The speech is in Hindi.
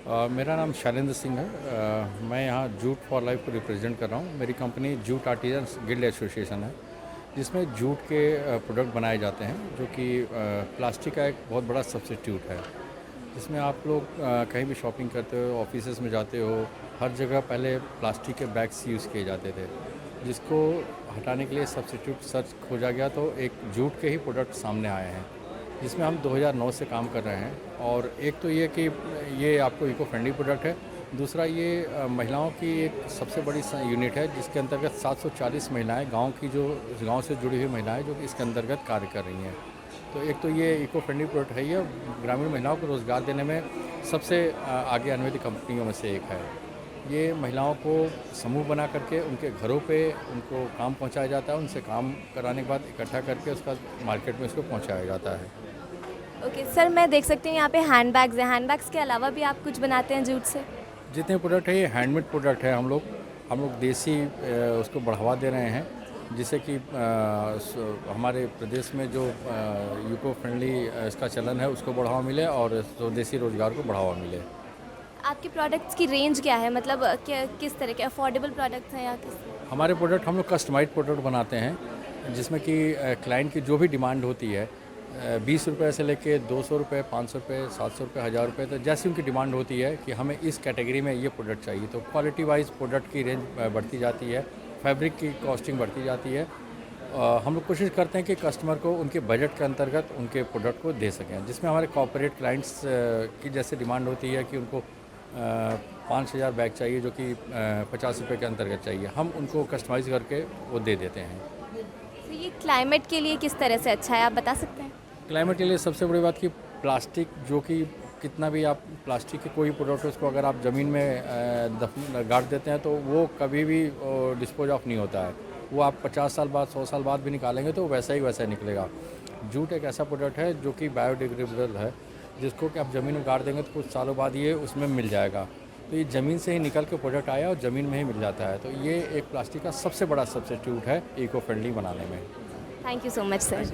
मेरा नाम शैलेंद्र सिंह है। मैं यहाँ जूट फॉर लाइफ को रिप्रेजेंट कर रहा हूँ। मेरी company jute artisans guild association है, जिसमें जूट के प्रोडक्ट बनाए जाते हैं, जो कि प्लास्टिक का एक बहुत बड़ा सब्स्टिट्यूट है। जिसमें आप लोग कहीं भी शॉपिंग करते हो, ऑफिसेज में जाते हो, हर जगह पहले प्लास्टिक के बैग्स यूज़ किए जाते थे, जिसको हटाने के लिए सब्स्टिट्यूट सर्च खोजा गया तो एक जूट के ही प्रोडक्ट सामने आए हैं, जिसमें हम 2009 से काम कर रहे हैं। और एक तो ये कि ये आपको इको फ्रेंडली प्रोडक्ट है, दूसरा ये महिलाओं की एक सबसे बड़ी यूनिट है, जिसके अंतर्गत 740 महिलाएं गांव से जुड़ी हुई महिलाएं जो कि इसके अंतर्गत कार्य कर रही हैं। तो एक तो ये इको फ्रेंडली प्रोडक्ट है, ये ग्रामीण महिलाओं को रोज़गार देने में सबसे आगे आने वाली कंपनियों में से एक है। ये महिलाओं को समूह बना करके उनके घरों पे उनको काम पहुंचाया जाता है, उनसे काम कराने के बाद इकट्ठा करके उसका मार्केट में इसको पहुंचाया जाता है। ओके सर, मैं देख सकती हूँ यहाँ पे हैंडबैग्स हैं। हैंडबैग्स के अलावा भी आप कुछ बनाते हैं जूट से? जितने प्रोडक्ट है ये हैंडमेड प्रोडक्ट है। हम लोग देसी उसको बढ़ावा दे रहे हैं, जिससे कि हमारे प्रदेश में जो इको फ्रेंडली इसका चलन है उसको बढ़ावा मिले और स्वदेशी रोजगार को बढ़ावा मिले। आपके प्रोडक्ट्स की रेंज क्या है? मतलब किस तरह के अफोर्डेबल प्रोडक्ट्स हैं या किस? हमारे प्रोडक्ट हम लोग कस्टमाइज्ड प्रोडक्ट बनाते हैं, जिसमें कि क्लाइंट की जो भी डिमांड होती है, 20 रुपये से लेके 200 रुपये, 500 रुपये, 700 रुपये, 1000 रुपये तक जैसी उनकी डिमांड होती है कि हमें इस कैटेगरी में ये प्रोडक्ट चाहिए, तो क्वालिटी वाइज प्रोडक्ट की रेंज बढ़ती जाती है, फैब्रिक की कॉस्टिंग बढ़ती जाती है। हम लोग कोशिश करते हैं कि कस्टमर को उनके बजट के अंतर्गत उनके प्रोडक्ट को दे सकें, जिसमें हमारे कॉर्पोरेट क्लाइंट्स की जैसे डिमांड होती है कि उनको 5000 बैग चाहिए, जो कि 50 रुपये के अंतर्गत चाहिए, हम उनको कस्टमाइज़ करके वो दे देते हैं। तो ये क्लाइमेट के लिए किस तरह से अच्छा है, आप बता सकते हैं? क्लाइमेट के लिए सबसे बड़ी बात कि प्लास्टिक, जो कि कितना भी आप प्लास्टिक के कोई प्रोडक्ट है उसको अगर आप ज़मीन में गाड़ देते हैं तो वो कभी भी डिस्पोज ऑफ नहीं होता है। वो आप 50 साल बाद, 100 साल बाद भी निकालेंगे तो वैसा ही वैसा निकलेगा। जूट एक ऐसा प्रोडक्ट है जो कि बायोडिग्रेडेबल है, जिसको कि आप ज़मीन में गाड़ देंगे तो कुछ सालों बाद ये उसमें मिल जाएगा। तो ये ज़मीन से ही निकल के प्रोडक्ट आया और ज़मीन में ही मिल जाता है। तो ये एक प्लास्टिक का सबसे बड़ा सब्स्टिट्यूट है इको फ्रेंडली बनाने में। Thank you so much sir.